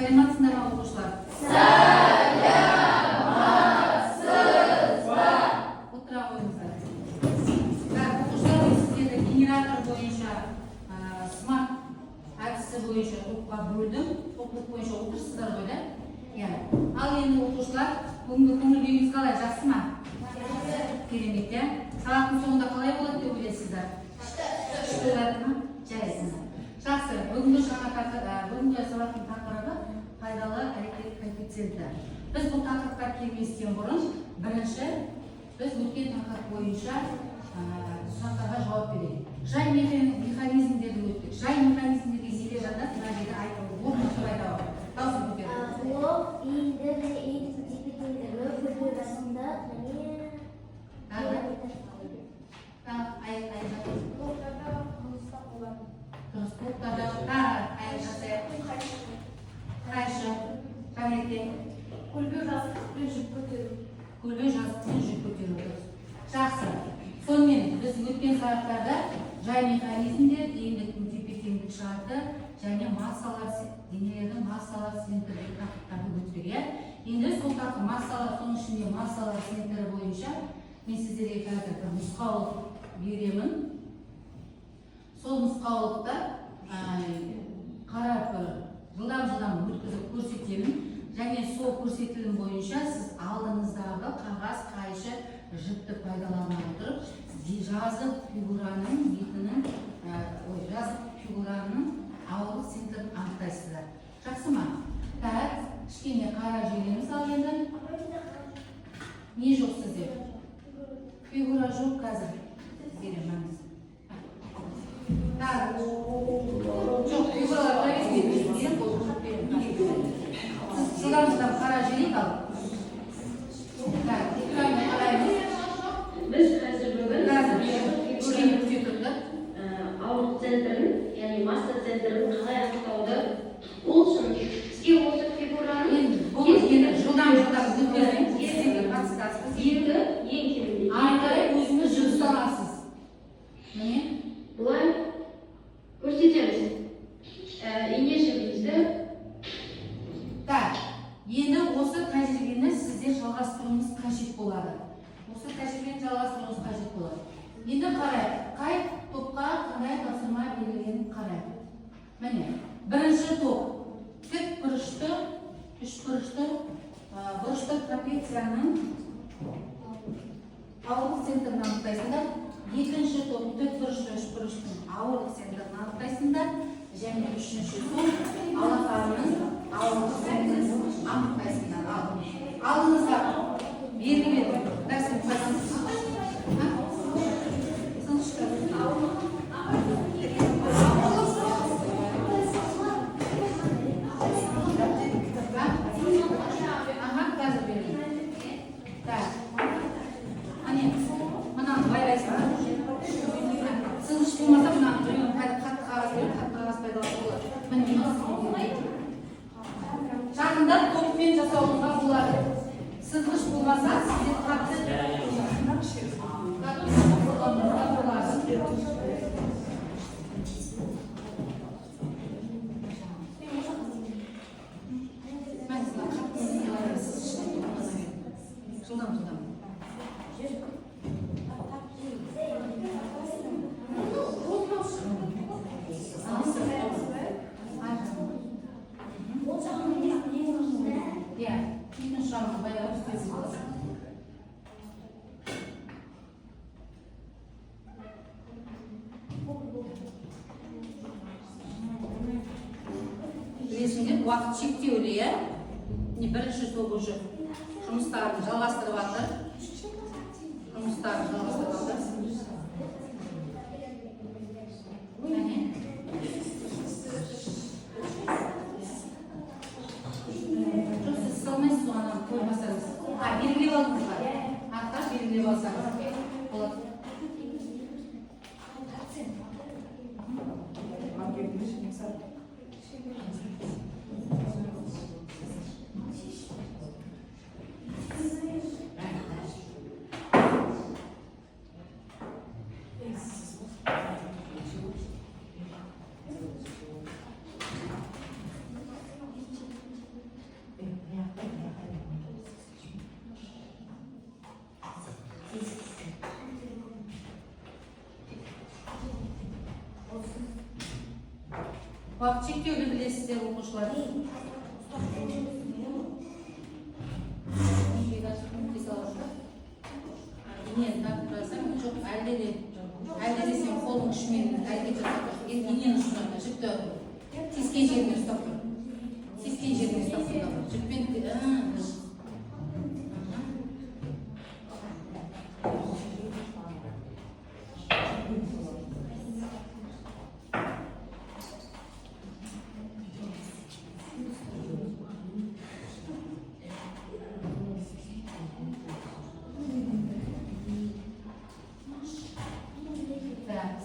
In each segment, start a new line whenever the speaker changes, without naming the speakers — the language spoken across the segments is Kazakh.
Саламатсыздар ма оқушылар? Отыра қойыңыздар. Оқушылар, мен сіздерді генератор бойынша смарт әдісі бойынша топқа бөлдім. Топтық бойынша отырсыздар ғой, да? Ал енді оқушылар, бүгінгі көңіл күйіңіз қалай, жақсы ма? Керемет, иә? Сағаттың соңында қалай болады деп ойлайсыздар? Күшті болады ма? Жарайсың. Жақсы, бүгінгі сабақтың тақырыбы пайдалы әрекет коэффициенті. Біз бұл тақырыпқа келместен бұрын, бірінші біз өткен тақырып бойынша сұрақтарға жауап берейік. Жай механизмдерді өттік. Жай механизмдерге зере жатады, мына жерде айтылды. Блок деп айтады. Дауысын көтеріңіз.
Блок иінді және иінді тепе-теңдігі көлбеу
жастықпен жүк көтеру. Жақсы. Сонымен біз өткен сабақтарда жай механизмдер, иіндіктің тепе-теңдік шарты және массалар, денелердің массалар центрі тақырыптарды өттік. Енді сол тақырып массалар, соның ішінде массалар центрі бойынша мен сіздерге қазір бір нұсқаулық беремін. Сол нұсқаулықта қарап жылдам өткізіп көрсетемін. Және сол көрсетілім бойынша сіз алдыңыздағы қағаз, қайшы, жіпті пайдалана отырып, жазық фигураның ауырлық центрін анықтайсыздар. Жақсы ма? Так, кішкене қара жүйелеміз ал енді. Не жоқ сізде? Фигура жоқ қазір. Береміз. Так, жоқ, фигуралар қайсы жылдам қара жүйелейік ал. Так, экранға қараймыз.
Біз қазір бүгін
кішкене күте тұрды.
ауырлық центрін, яғни масса центрін қалай анықтауды ол үшін бізге осы фигураның
жылдам өткіземіз.
екі ең кемінде
Ары қарай өзіңіз жүріс аласыз. Міне.
Бұлай көрсетеміз. Ине жібімізді.
Так, енді осы тәжірибені сіздер жалғастыруыңыз қажет болады. Енді қарайық, қай топқа қандай тапсырма берілгенін қарайық. Міне, бірінші топ тік бұрышты, үш бұрышты трапецияның ауырлық центрін анықтайсыңдар. Екінші топ тік бұрышты, үш бұрыштың ауырлық центрін анықтайсыңдар. Және үшінші топ алақанның ауырлық центрін анықтайсыңдар. Алдыңызға белгі беріп, дәрісін қойсаңыз. Жақында топпен жасауға болады. Сызғыш болмаса, сіздер қатты уақыт шектеулі, бірінші топ уже жұмыстарын жалғастырып жатыр. Жоқ, сіз салмайсыз оған қоймасаңыз. Белгілеп алдыңыз ба? Артқа белгілеп алсаңыз болады. Уақыт шектеуді білесіздер оқушылар. Инені тартып тұрасаң, жоқ әлде де сен қолың ұшымен әрекет жасап тұр. Инені ұшынан жіпті тескен жеріне ұстап тұр. Тескен жеріне ұстап тұр. Жіппен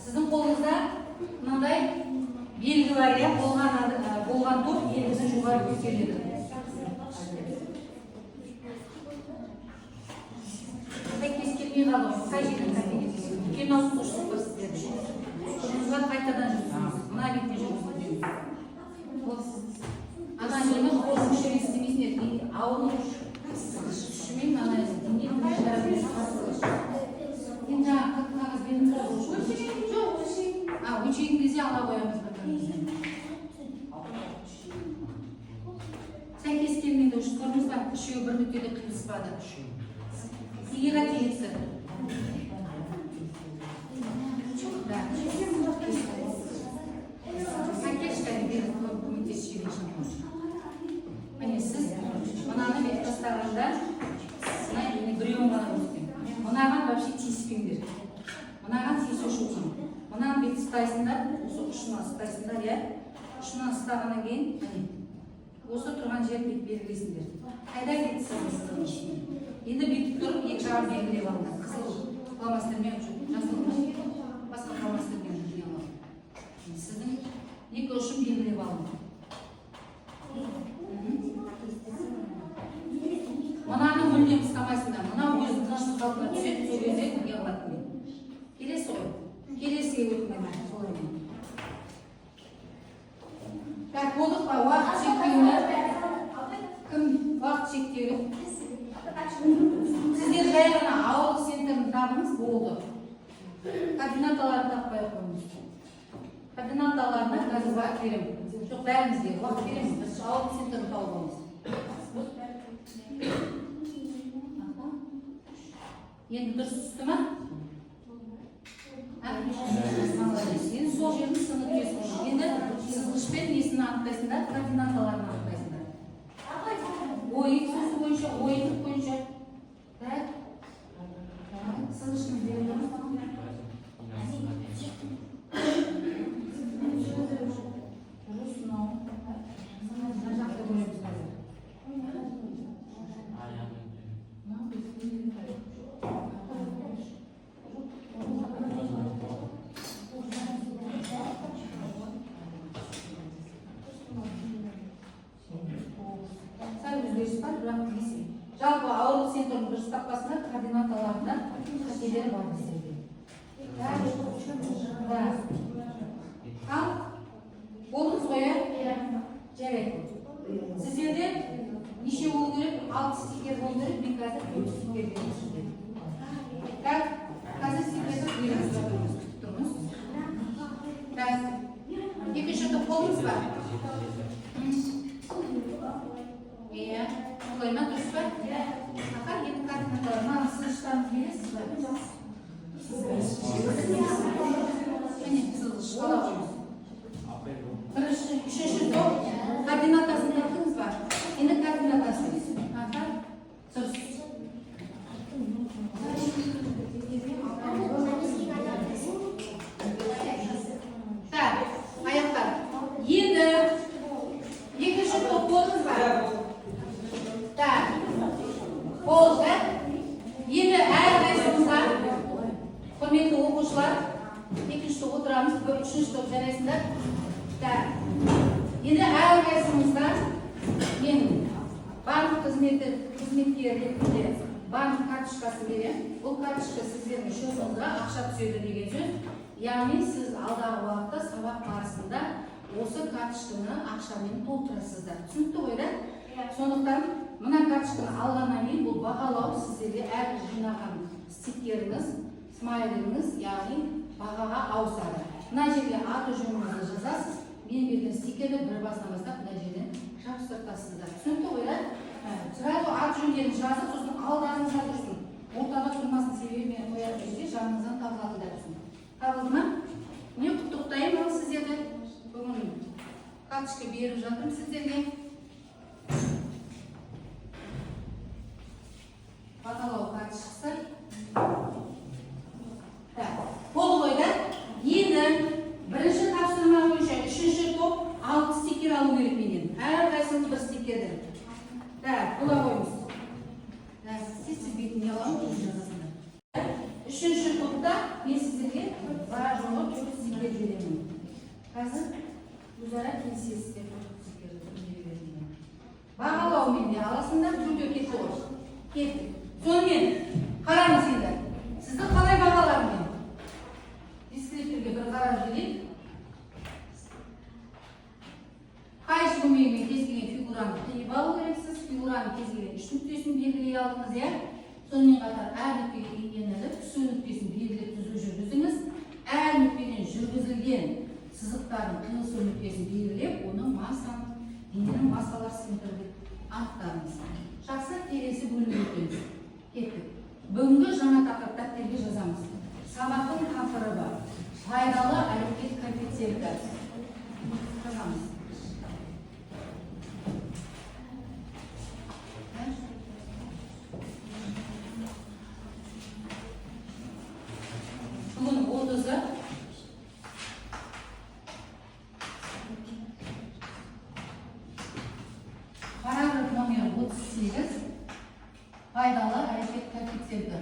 сіздің қолыңызда мынандай белгі бар, иә, болған топ белгісі жоғары көтеріледі. Сәйкес келмей қалды, қай жерден сәйкес келмейді? Үлкен ауытқушылық бар сіздерде. Қолыңызға қайтадан жүрсіңіз, мына бетте жүрсіңіз. Ана жермен қолың үшірек істемесін, ауылың үшімен ана дененің жарабын енді қағаз беріп өлшеген кезде ала қоямыз бір-бірімізден. Сәйкес келмейді, көрдіңіз ба? Үшеуі бір нүктеде қиылыспады. Сигеға тегесі. Міне сіз мынаны бет тастағанда біреуін ғана өткен. Мынаған вообще тиіспеңдер. Мынаған тиісу үшін. Мынаны бет ұстайсыңдар, осы ұшынан ұстайсыңдар, иә? Ұшынан ұстағаннан кейін, осы тұрған жер бет белгілейсіңдер. Қайда кетсіңіз? Енді бетіп тұрып, екі жағын белгілеп алыңдар. Қызыл фломастермен жоқ, жасыл басқа фломастермен жүрген алыңдар. Сіздің екі ұшын белгілеп алыңдар. Мынаны мүлдем ұстамайсыңдар. Мына өзі тыныштық қалпына түседі, сол кезде неғылатын бет. Келесі ғой. Келесіге өтінген солаймен. Так, болдық па? Уақыт шектеулі. Кім уақыт шектеулі? Сіздер жай ғана ауылдық центрін табыңыз, болды. Координаталарын таппай қойыңыз. Координаталарына қазір уақыт беремін. Жоқ, бәрімізге уақыт беремін. Біз ауылдық центрін тауып аламыз. Енді дұрыс түсті ма? Енді сол жердің сынып кесіңіз. Енді сызғышпен несін анықтайсыңдар, координаталарын анықтайсыңдар. Ойын сөзі бойынша, ойындық бойынша. Так. Сызғышын беремін. Жалпы ауылдық центрдің дұрыс таппасында координаталарында қателері бар деседі. Ал болдыңыз ғой, жарайды. Сіздерде неше болу керек? 6 стикер болу керек, мен қазір 4 стикер беремін. Қазір стикерді тұрмыз. Екінші топ болдыңыз ба? Олайма дұрыс ба? Ақа, енді координаталар. Маған сызғыштарыңыз бересіз ба? Міне, сызғыш қала қойыңыз. Үшінші топ координатасын таптыңыз ба? Енді координатасын бересіз. Ақа, дұрыс. Так, аяқтар. Енді екінші топ болдыңыз ба? Так, болды. Енді әрқайсымызға, құрметті оқушылар, екінші топ отырамыз, үшінші топ жарайсыңдар. Так, енді әрқайсымызға мен банк қызметкер ретінде банк карточкасын беремін. Бұл карточка сіздердің счетыңызға ақша түседі деген сөз. Яғни сіз алдағы уақытта сабақ барысында осы карточканы ақшамен толтырасыздар. Түсінікті ғой, да? Сондықтан мына карточканы алғаннан кейін бұл бағалау сіздерге әрбір жинаған стикеріңіз, смайлеріңіз, яғни бағаға ауысады. Мына жерге аты жөніңізді жазасыз, мен берген стикерді бір басынан бастап мына жерден жабыстыртасыздар. Түсінікті ғой, да? Сразу ат жөндерін жазып, сосын алдарыңызда тұрсын. Ортада тұрмасын, себебі мен қоятын жерде жаныңыздан табылатындар тұрсын. Табылды ма? Мен құттықтаймын сіздерді. Бүгін карточка беріп жатырмын сіздерге. Баталау карточкасы. Болды ғой, да? Енді бірінші тапсырма бойынша үшінші топ 6 стикер алу керек менен. Әрқайсымыз бір стикерді. Бұла қойыңыз. Сіз бетіне аламын, жазасында. Үшінші топта мен сіздерге бара жоғы 4 стикер беремін. Қазір өзара келісесіздер. Бағалау менде аласында жүлде кетті ғой. Кетті. Сонымен қараңыз енді. Сізді қалай бағаларым мен? Дискреттерге бір қарап жіберейік. Қайшы көмегімен кез келген фигураны қиып алу керексіз. Фигураның кез келген үш нүктесін белгілей алдыңыз, иә? Сонымен қатар әр нүктеге еніліп, түсу нүктесін белгілеп түзу жүргізіңіз. Әр нүктеден жүргізілген сызықтардың қиылысу нүктесін белгілеп, оның массаны, дененің массалар синтері деп анықтаңыз. Жақсы, келесі бөлімге өтеміз. Кеттік. Бүгінгі жаңа тақырып дәптерге жазамыз. Сабақтың тақырыбы пайдалы әрекет коэффициенті. Жазамыз. Бүгін 30-ы. Параграф номер 38. Пайдалы әрекет коэффициенті.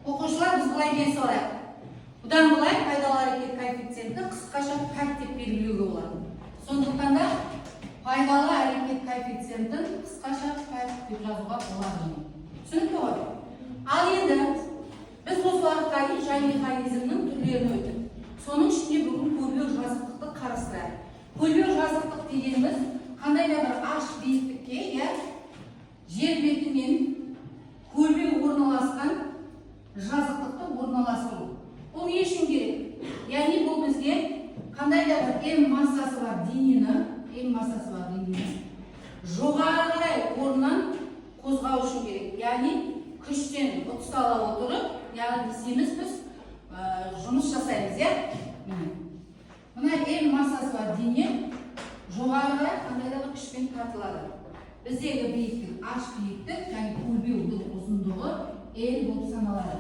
Оқушылар, біз былай дей салайық. Бұдан былай пайдалы әрекет коэффициенті қысқаша пәк деп белгілеуге болады. Сондықтан да пайдалы әрекет коэффициентін қысқаша пәк деп жазуға болады. Түсінікті ғой? Ал енді біз осы уақытқа дейін жай механизмнің түрлерін өттік. Соның ішінде бүгін көлбеу жазықтықты қарастырайық. Көлбеу жазықтық дегеніміз қандай да бір аш биіктікке, жер бетімен көлбеу орналасқан жазықтықты орналастыру. Бұл не үшін керек? Яғни бұл бізге қандай да бір м массасы бар денені жоғары қарай орнынан қозғау үшін керек. Яғни күштен ұстала отырып, яғни дейміз біз жұмыс жасаймыз, иә? Мына м массасы бар дене жоғары қарай қандай да бір күшпен тартылады. Біздегі биіктік h биіктік, және көлбеудің ұзындығы l болып саналады.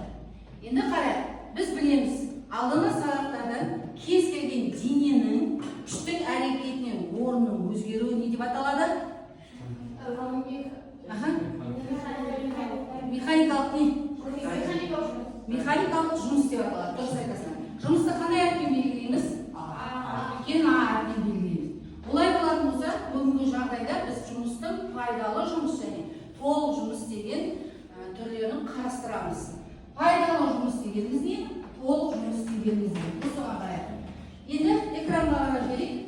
Енді қарай, біз білеміз, алдыңғы сабақтардан кез келген дененің күштің әрекетінен орнының өзгеруі не деп аталады? Механикалық не? Механикалық жұмыс деп аталады. Дұрыс айтасың. Жұмысты қандай әрекетпен белгілейміз? Үлкен А әрекетпен белгілейміз. Олай болатын болса, бүгінгі жағдайда біз жұмыстың пайдалы жұмыс және толық жұмыс деген түрлерін қарастырамыз. Пайдалы жұмыс дегеніміз не? Толық жұмыс дегеніміз не? Осыған қарайық. Енді экранға қарап жіберейік.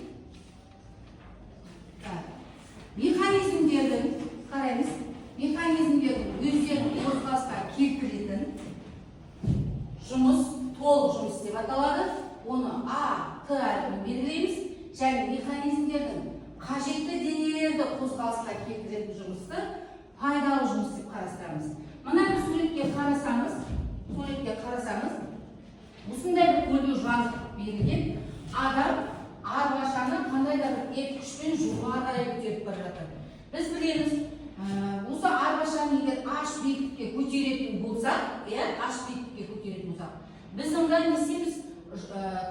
Механизмдердің, қараймыз, механизмдердің өздерін қозғалысқа келтіретін жұмыс толық жұмыс деп аталады. Оны А, Т әрпімен белгілейміз. Және механизмдердің қажетті денелерді қозғалысқа келтіретін жұмысты пайдалы жұмыс деп қарастырамыз. Мына бір суретке қарасаңыз, осындай бір көлбеу жазықтық берілген адам арбашаны қандай да бір күшпен жоғары қарай көтеріп бара жатыр. Біз білеміз, осы арбашаны егер h биіктікке көтеретін болсақ, біз онда не істейміз?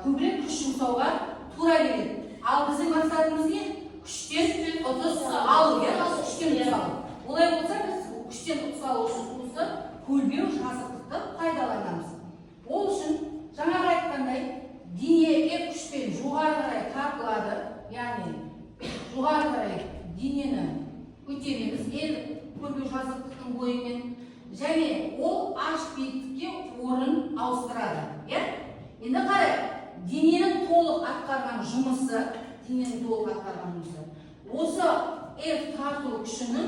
Көбірек күш жұмсауға тура келеді. Ал біздің мақсатымыз не? Күштен ұтыс алу, күштен ұтыс алу. Олай болса, біз күштен ұтыс алу үшін көлбеу жазықтықты пайдаланамыз. Ол үшін жаңағы айтқандай дене күшпен жоғары қарай тартылады, яғни жоғары қарай денені көтереміз көлбеу жазықтықтың бойымен, және ол h биіктікке орын ауыстырады. Енді қарай, дененің толық атқарған жұмысы дененің толық атқарған жұмысы. Осы F тарту күшінің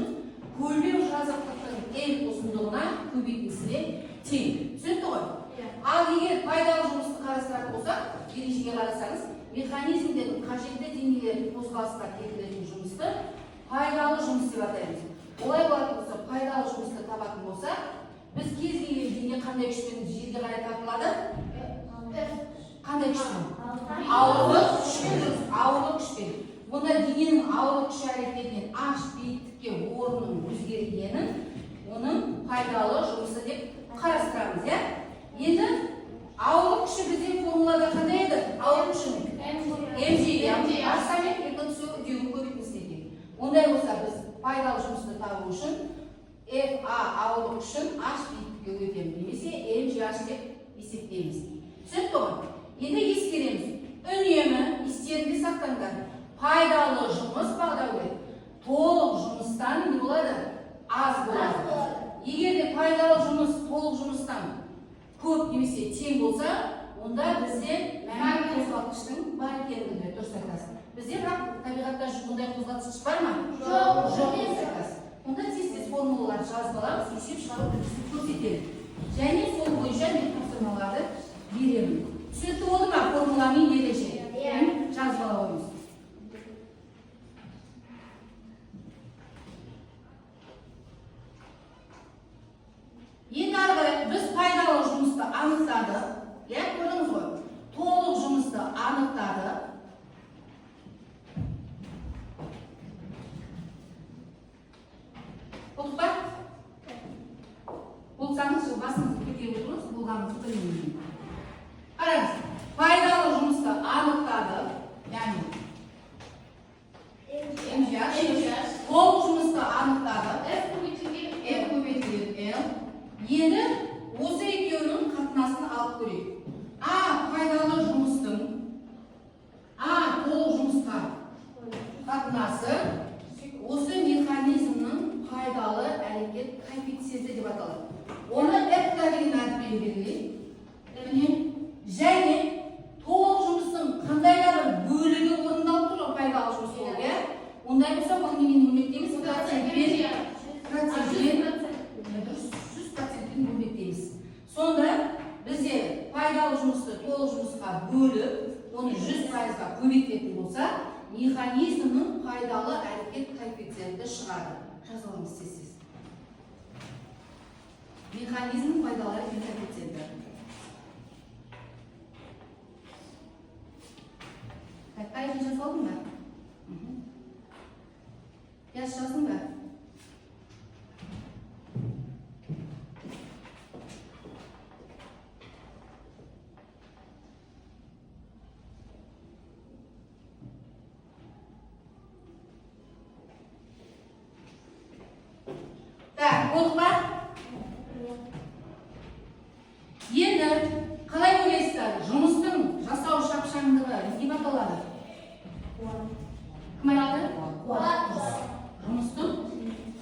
көлбеу жазықтықтың L ұзындығына көбейтіндісіне тең. Түсінікті ғой? Ал егер пайдалы жұмысты қарастыратын болсақ, ережеге қарасаңыз, механизмдердің қажетті денелердің қозғалысқа келтіретін жұмысты пайдалы жұмыс деп атаймыз. Олай болатын болса, пайдалы жұмысты табатын болса, біз кез келген дене қандай күшпен жерге қарай тартылады? Қандай күшпен? Ауырлық күшпен. Бұнда дененің ауырлық күші әрекетінен H биіктікке орнының өзгергенін оның пайдалы жұмысы деп қарастырамыз, иә? Енді ауырлық күші бізде формулада қандай еді? Ауырлық күші ондай болса біз пайдалы жұмысты табу үшін FA ауырлық күшін H биіктікке өтеміз, немесе MGH деп есептейміз. Түсінікті ғой? Енді ескереміз. Үнемі естерінде сақтаңдар. Пайдалы жұмыс бағдары толық жұмыстан не болады? Аз болады. Егер де пайдалы жұмыс толық жұмыстан көп немесе тең болса, онда бізде мәңгі қозғалтқыштың бар екендігін дұрыс айтасыз. Бізде бірақ табиғатта бұндай қозғалтқыш бар ма? Жоқ, дұрыс айтасыз. Онда тез формулаларды жазып аламыз, есеп шығару үрдісін көрсетеміз. Және сол бойынша мен тапсырмаларды беремін. Түсінікті болды ма формуламен ереже? Жазып ала қойыңыз. Енді ары қарай біз пайдалы жұмысты анықтадық. Иә, көрдіңіз ғой? Толық жұмысты анықтадық. Болдық па? Болсаңыз, басыңызды көтеріп отырыңыз, болғаныңызды білмеймін. Қараңыз, пайдалы жұмысты анықтадық. Яғни толық жұмысты анықтадық. F көбейтілген L. Енді осы екеуінің қатынасын алып көрейік. А пайдалы жұмыстың толық жұмысқа қатынасы осы механизмнің пайдалы әрекет коэффициенті деп аталады. Оны F деген әріппен белгілейік. Және толық жұмыстың қандай да бір бөлігі орындалып тұр пайдалы жұмыс болып, ондай болса оны немен бөлмектейміз? Бөлмектейміз. Сонда бізде пайдалы жұмысты толық жұмысқа бөліп, оны 100%-ға көбейтетін болса, механизмнің пайдалы әрекет коэффициенті шығады. Жазылыңыз тез. Механизмнің пайдалы әрекет коэффициенті. Қайда жазылдың ба? Жаздың ба? Болдық ба? Енді қалай ойлайсыздар? Жұмыстың жасау шапшаңдығы не деп аталады? Кім айтады? Қуат. Жұмыстың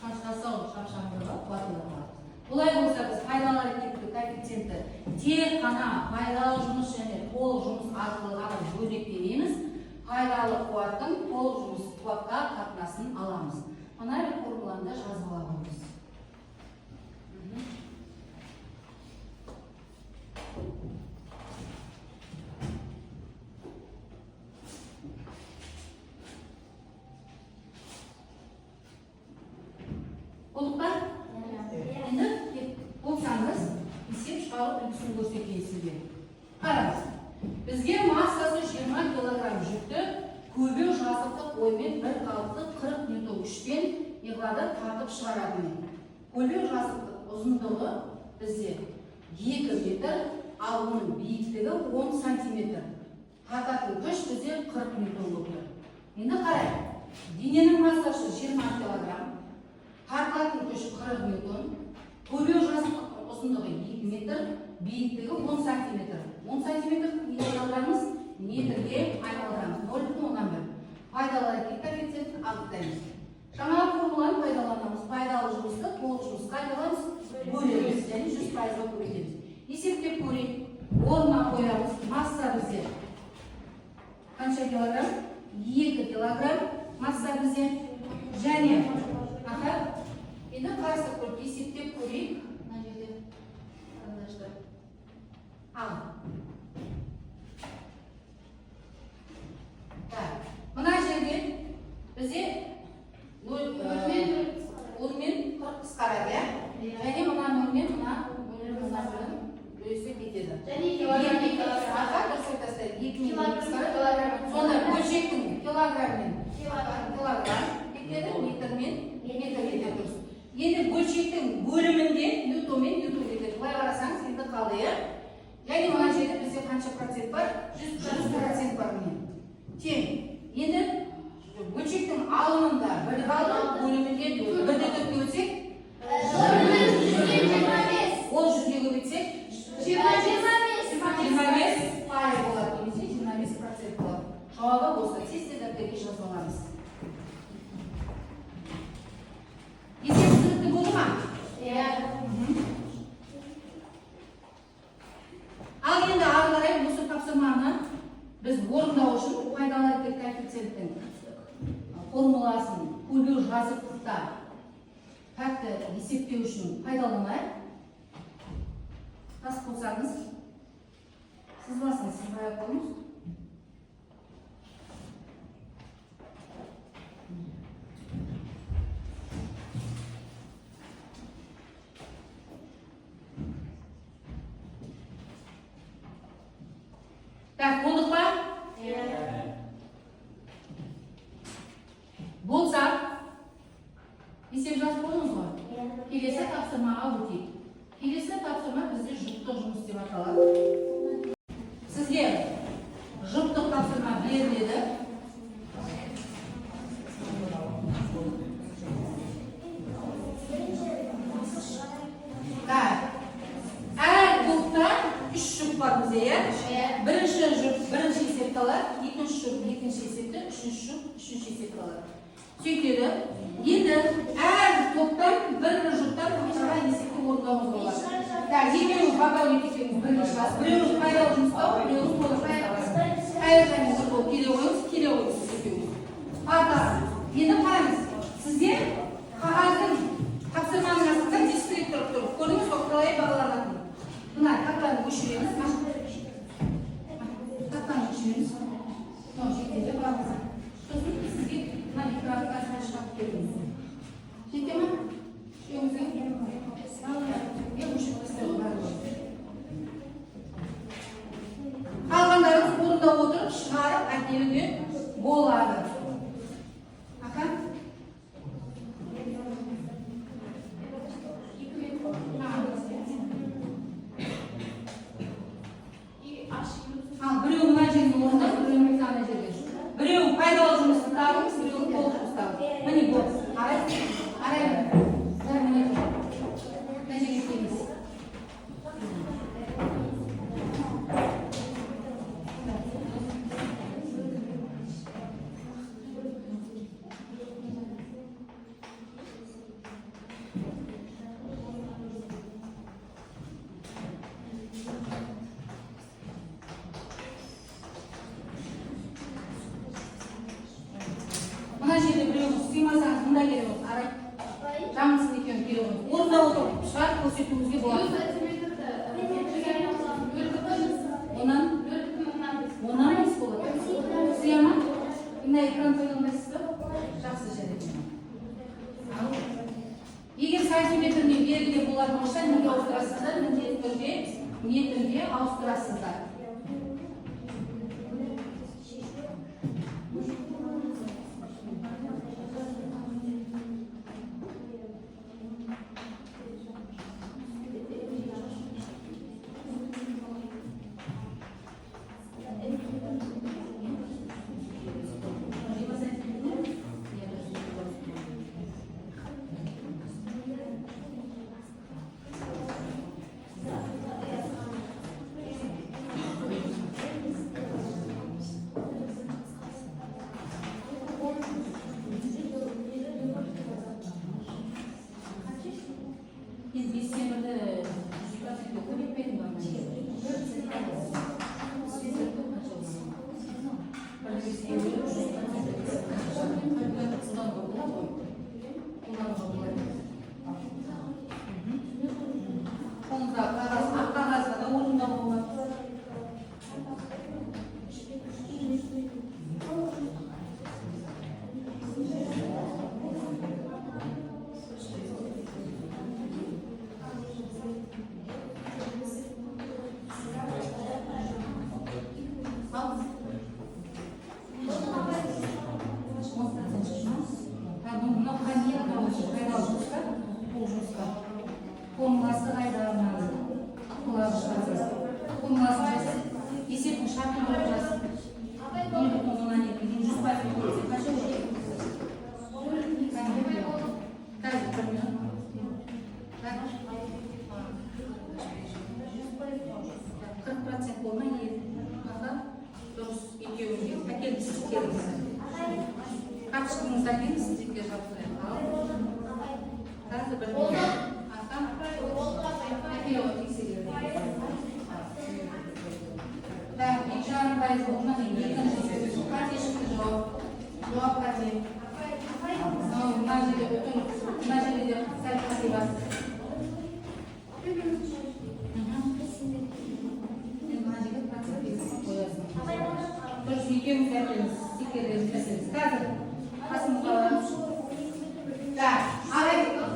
жасау шапшаңдығы қуат деп аталады. Олай болса біз пайдалы әрекеттің коэффициенті тек қана пайдалы жұмыс және толық жұмыс арқылы ғана бөлектемейміз. Пайдалы қуаттың толық жұмыс қуатқа қатынасын аламыз. Мына формуланы да жазып аламыз. Болдық па? Енді болсаңыз, есеп шығару үлгісін көрсетейін сізге. Қараңыз, бізге массасы 20 килограмм жүкті көбеу жазықтық оймен бір қалыпты 40 ньютон күшпен неғылады тартып шығаратын. Көбеу жазықтық ұзындығы бізде 2 метр, ал оның биіктігі 10 сантиметр. Тартатын күш бізде 40 ньютон болды. Енді қарай, дененің массасы 20 килограмм, тартылатын күш 40 ньютон, көбеу жазықтықтың ұзындығы 2 метр, биіктігі 10 сантиметр. 10 сантиметр килограммыз метрге айналдырамыз. 0,1. Пайдалы әрекет коэффициентін анықтаймыз. Жаңа формуланы пайдаланамыз. Пайдалы жұмысты толық жұмысқа айдаламыз, бөлеміз және 100%-ға көбейтеміз. Есептеп көрейік. Орнына қоямыз. Масса бізде қанша килограмм? 2 килограмм масса бізде. Және, аха, енді қарастырып көріп, есептеп көрейік. Мына жерде қарындашты. Ал. Мына жерде бізде 10-мен 40 қысқарады, және мына 0-мен мына бөлісіп кетеді.
Және
сонда бөлшектің килограммен килограмм кетеді, метрмен метр кетеді. Енді бөлшектің бөлімінде ньютонмен ньютон кетеді. Былай қарасаңыз, енді қалды, иә? Және мына жерде бізде қанша процент бар? 100% бар міне. Тең. Енді бөлшектің алымында 1 қалды, бөлімінде 1-де 4 бөлсек, ол 100-ге көбейтсек 25 пайыз болады, немесе 25% болады. Жауабы осы. Тез-тез дәптерге жазып аламыз. Есеп түсінікті болды ма?
Иә.
Ал енді ары қарай осы тапсырманы біз орындау үшін пайдалы әрекет коэффициенттің формуласын көлбеу жазықтықта тәкті есептеу үшін пайдаланайық. Тас болсаңыз, сіз басыңыз, сіз бұрай қойыңыз. Так, болдық па? Болса, есеп жазып қойыңыз ғой. Келесі тапсырмаға өтейік. Келесі тапсырма бізде жұптық жұмыс деп аталады. Сізге жұптық тапсырма беріледі. Әр жұпта 3 жұп бар бізде. Бірінші жұп бірінші есепті алады, екінші жұп екінші есепті, үшінші жұп үшінші есепті алады. Сөйтеді. Енді әр топтан бір жұптан қанша есепті орындауымыз болады. Екеуіңіз бағалы екеуіңіз бірге шығасыз. Біреуіңіз пайдалы жұмыстау, біреуіңіз толық жұмыстау. Қайыр және жұптау келе қойыңыз екеуіңіз. Енді қараңыз, сізде қағаздың тапсырманың астында дискрет тұрып. Көрдіңіз бе, қалай бағаланатынын? Мына тақтаны көшіреміз. Тақтаны көшіреміз. Жетеді бағаланыз. Сосын сізге мына экранға шығарып беріңіз. Жете ме? Қалғандарыңыз орында отырып шығарып әкелуге болады. Аха? Біреу мына жердің орында, біреу мына жерде. Біреу пайдалы жұмысты табыңыз, біреу толық жұмыс табыңыз. Міне бұл. Арай. Мына жерде біреуіңіз сыймасаңыз мұнда келіңіз. Арай. Жаңылсын екеуін келіңіз. Орында отырып шығарып көрсетуіңізге болады. Онан емес болады. Сыя ма? Мына экран пайдаланасыз ба? Жақсы жарайды. Егер сантиметрмен белгілі болатын болса, неге ауыстырасыздар? Міндетті түрде метрге ауыстырасыздар.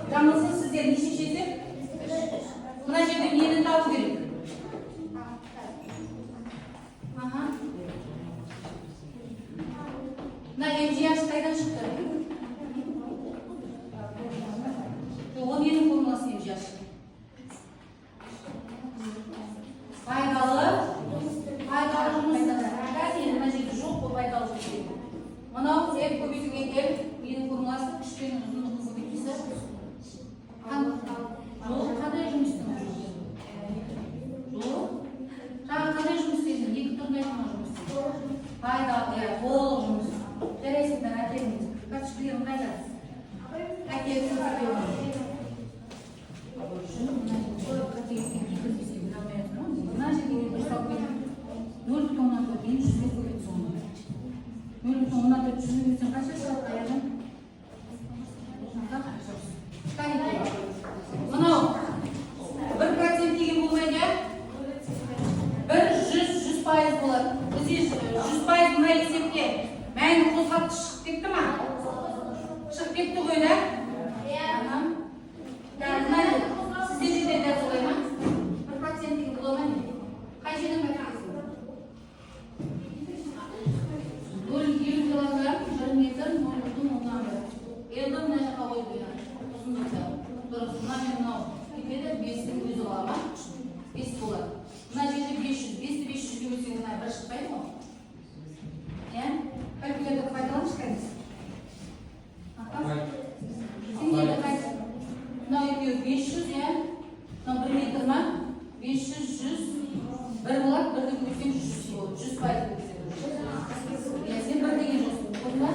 Дамылсыз сіздер нешешесіз? Мына жерде нені табу керек? Мына MGH қайдан шықты? Ол ненің формуласы MGH? Пайдалы жұмыс. Мына жерде жоқ қой пайдалы жұмыс. Мынау F көбейтілген L ненің формуласы? Күш пен ұзындықтың көбейтпесі. Қандай жұмыстың? Жоқ. Жаңа қандай жұмыс істедің? Екі түрінде айтқан жұмыс. Пайдалы, толық жұмыс. Жарайсыңдар, әкеліңіз. Кәпшілерім қайда? Әкеліңіз. Мына жерге бір сау келіп, 0,4 дейін 100-ге көбейт соңында. 0,4 100-ге көбейтсең қанша шығады қаяғын? Мынау 1% деген болмайды, 100% болады. Бізде 100% мына есепке мәйін қозғап шығып кетті ма? Шығып кетті ғой, да? Сізде жерде дәл солай ма? 1% деген бола ма? Қай жерден бәкелесің? 0,20 килограмм, 1 метр, 0,10 елді мына жаққа қойып қойған. Ұзындықты. Дұрыс, мына мен мынау. Кетеді, 5-дің өзі бола ма? 5 болады. Мына жерде 500, 5-ті 500-ге бөлсең мына бір шықпайды ма? Калькуляторды пайдаланып шығаймыз. Сендерді қайсы? Мынау екеуі 500, мынау 1 метр ма? 500, 100, 1 болады, 1-ді көбейтсең 100 болады, 100% көбейтсең. Сен 1 деген жоқсың, болды ма?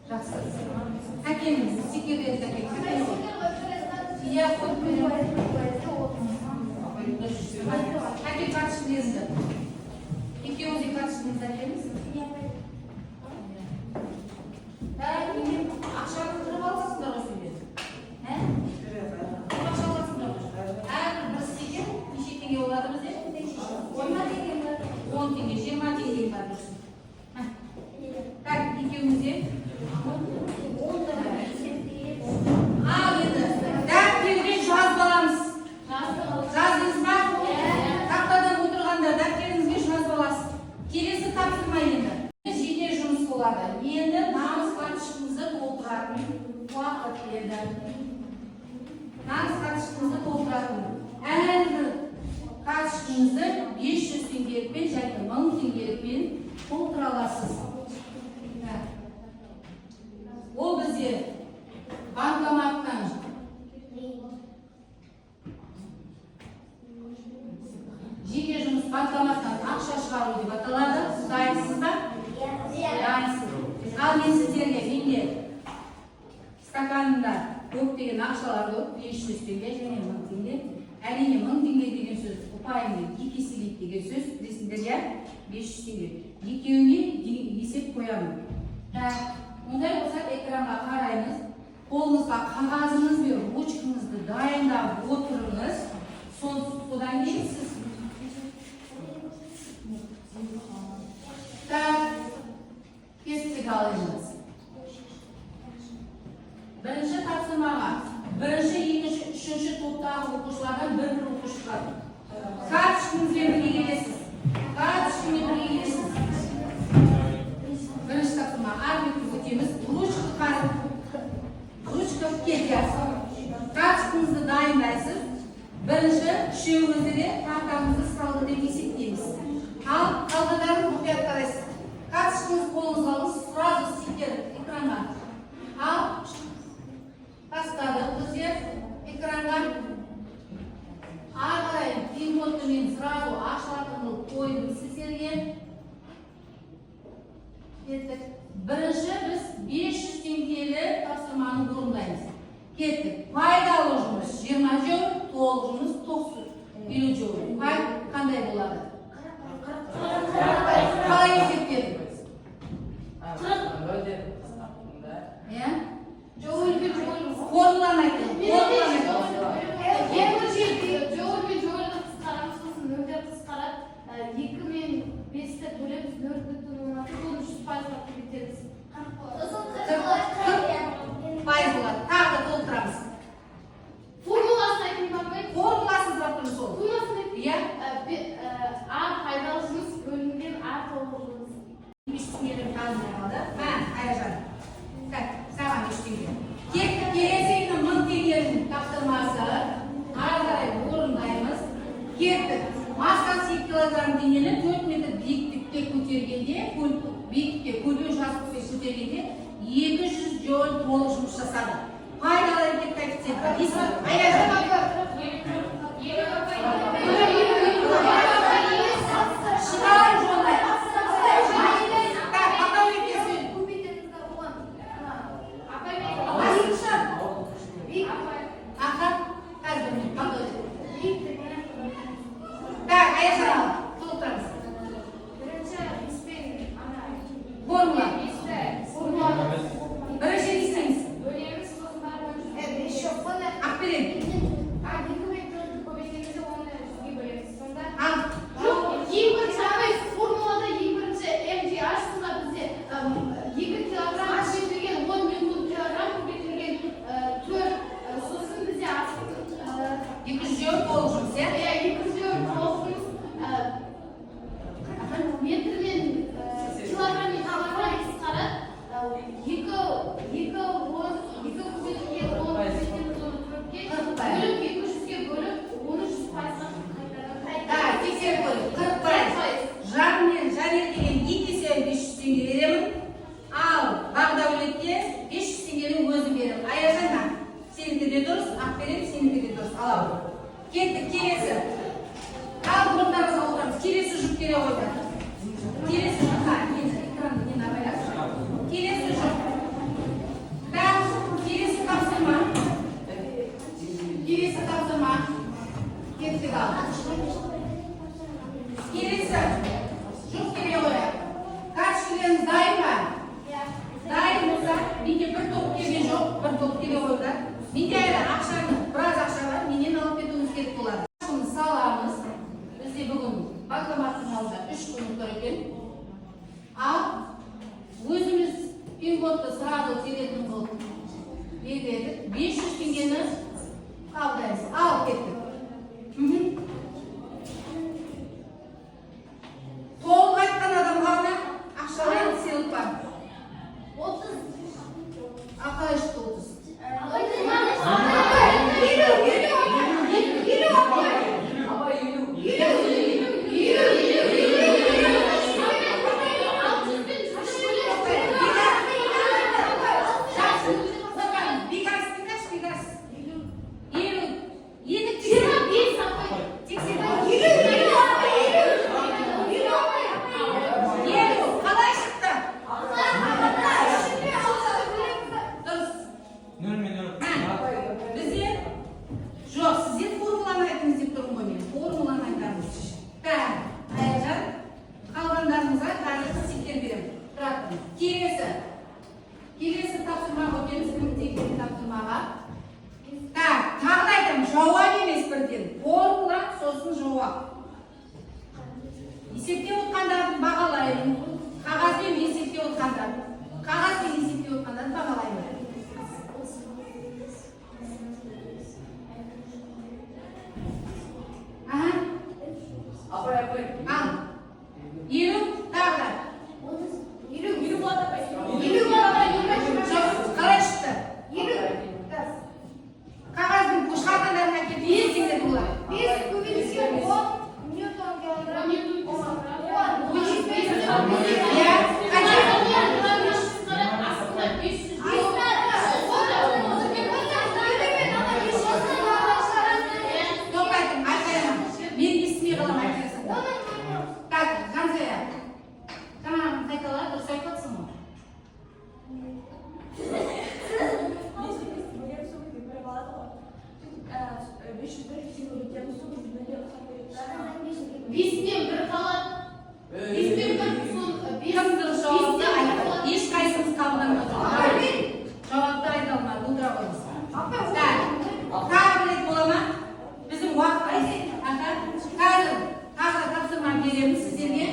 Жақсы. Әкеліңіз, секердерді әкеліңіз. Иә, қойып беремін. Әкел карточкалеріңізді. Екеуіңізде карточкалеріңізді әкеліңіз. Ақшаны тұрып аласыңдар ғой сендер. Ақша аласыңдар ғой. Әрбір бір стикер неше теңге болады бізде? 10 теңге бар. 10 теңге, 20 теңге бар дұрсын. Так, екеуіңізде. Ал енді, дәптерге жазып аламыз. Жаздыңыз ба? Тақтадан отырғанда дәптеріңізге жазып аласыз. Келесі тапсырма енді. Жеке жұмыс болады. Енді намыс карточкаңызды толтыратын уақыт еді. Намыс карточкаңызды толтыратын. Әрбір карточкаңызды 500 теңгелікпен және 1000 теңгелікпен толтыра аласыз. Ол бізде банкоматтан жеке жұмыс банкоматтан ақша шығару деп аталады. Дайынсыз ба? Дайынсыз. Ал мен сіздерге менде стаканында көптеген ақшалар көп, 500 теңге және 1000 теңге. Әрине 1000 теңге деген сөз ұпайымды 2 еселейді деген сөз. Білесіңдер, 500 теңге. Екеуіне есеп қоямын. Ондай болса экранға қараймыз. Қолыңызға қағазыңыз бен ручкаңызды дайындап отырыңыз. Содан кейін сіз кестік алыңыз. Бірінші тапсырмаға, бірінші, екінші, үшінші топтағы оқушылардан бір оқушы қалды. Карточкаңызбен бірге келесіз. Бірінші тапсырма, армияны өтеміз. Ручка кетеді. Карточкаңызды дайындайсыз. Бірінші, үшеуіңізді де картаңызды салды деп есептейміз. Ал қалғандарын мұқият қарайсыз. Карточкаңызды қолыңызға алыңыз, сразу стикер экранға. Ал тастадық біздер экранға. Ары қарай пин-кодты мен сразу ашылатынды қойдым сіздерге. Бірінші біз 500 теңгелі тапсырманы орындаймыз. Kettik. Пайдалы жұмыс 20 euro, толық жұмыс 50 euro. Қандай болады? Қалай есептедіңіз? Формуланы айтыңыз. Пайыз болады. Тағы да толтырамыз. Формуласын сұрап тұрмыз сол. Иә? Ештеңелер қалмайды. Аяжан. Саған ештеңе. Келесінің 1000 теңгенің тапсырмасы ары қарай орындаймыз. Кеттік. Массасы 2 килограмм денені 4 метр биіктікке көтергенде, биіктікке көлбеу жазықпен көтергенде 200 joule толық жұмыс жасады. Пайдалы әрекет коэффициенті. Аяжан. Шығарып жолдай. Kettik, kelesi. Al burunlarımıza oturalım. Kelesi jüp kere koydu. Kelesi jüp. Ekranı yine abaylar. Kelesi jüp. Ben kelesi kapsırma. Kelesi kapsırma. Kettik al. Kelesi jüp kere koydu. Kaç kileriniz daim var? Daim olsa, bir top kere yok, bir top kere koydu. Мендегі ақшаны, біраз ақша бар, менен алып кетуіміз керек болады. Ақшаны саламыз. Бізде бүгін банкоматтың алдында 3 күн тұр екен. Ал өзіміз пин-кодты сразу теретін қылып белгіледік. 500 теңгені қабылдаймыз. Ал кеттік. Толық айтқан адам қалды. Ақшалар сыйлық бар. 30. Ақалай шықты 30. сұрақ қойыңыз. Тағы бір рет бола ма? Біздің уақытымыз қазір тағы тапсырма береміз сіздерге.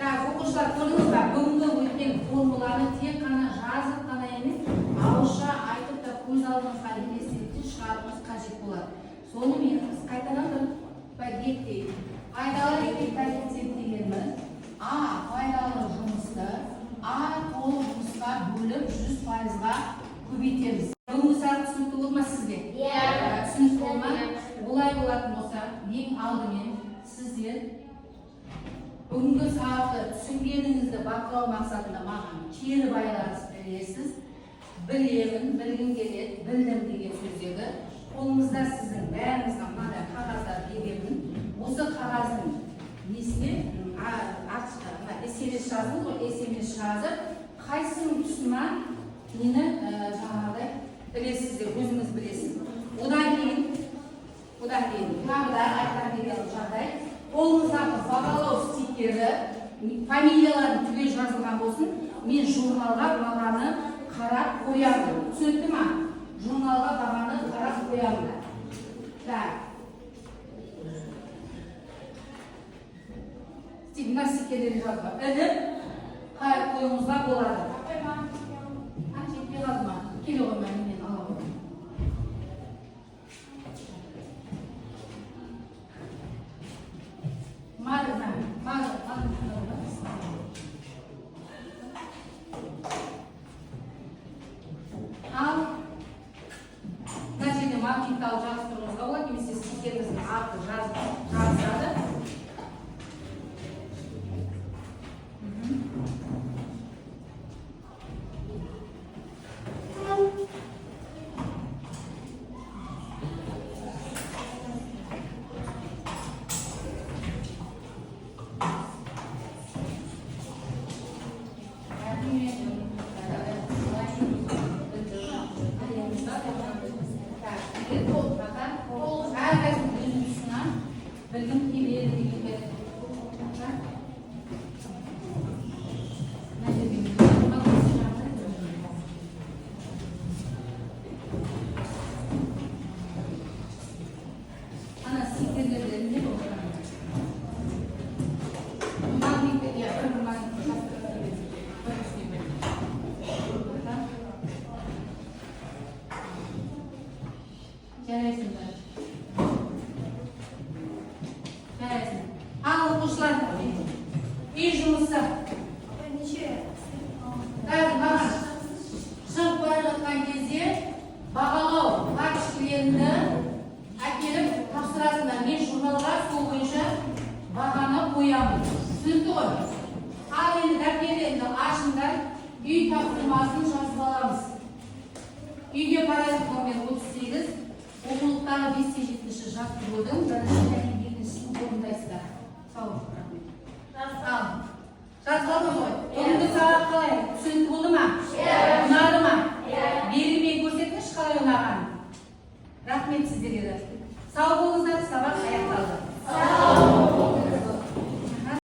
Оқушылар көрдіңіз ба? Бүгінгі өткен формуланы тек қана жазып қана емес, ауызша айтып та көз алдыңызға елестетіп шығаруыңыз қажет болады. Соны мен қайтадан бір подъекте пайдалы еңбек коэффициент дегеніміз пайдалы жұмысты толық жұмысқа бөліп 100%-ға көбейтеміз. Бүгінгі сабақ түсінікті болды ма сізге? Түсінікті болды ма? Олай болатын болса, ең алдымен сіздер бүгінгі сабақты түсінгеніңізді бақылау мақсатында маған кері байланыс бересіз. Білемін, білгім келеді, білдім деген сөздегі қолыңызда сіздің бәріңізге мынадай қағаздар беремін. Осы қағаздың несіне SMS жаздым ғой, SMS жазып, қайсының тұсына нені жаңағыдай білесіздер, өзіңіз білесіз. Одан кейін тағы да айтқан деген жағдай, қолыңыздағы бағалау стикері, фамилияларын түгел жазылған болсын, мен журналға бағаны қарап қоямын. Түсінікті ма? Журналға бағаны қарап қоямын. Мына стикерлерді жазба. Іліп қайып қойыңызға болады. Жетпей қалды ма? Келе қоймайын, мен ала қоймайын. Ал мына жерде маркингті алып жазып тұрыңызға болады, немесе стикеріңіздің аты жазылады. Ал оқушылар, үй жұмысы. Қазір маған шығып бара жатқан кезде бағалау карточкалерді әкеліп тапсырасыңдар. Мен журналға сол бойынша бағаны қоямын. Түсінікті ғой? Ал енді дәптерді ашыңдар, үй тапсырмасын жазып аламыз. Үйге параграф номер 38, оқулықтағы 5-7 жаттығудың бірінші және екіншісін орындайсыздар. Сау болыңыздар. Жазып алдыңыз ғой. Бүгінгі сабақ қалай? Түсінікті болды ма? Ұнады ма? Белгімен көрсетіңізші қалай ұнағанын. Рахмет сіздерге. Сау болыңыздар, сабақ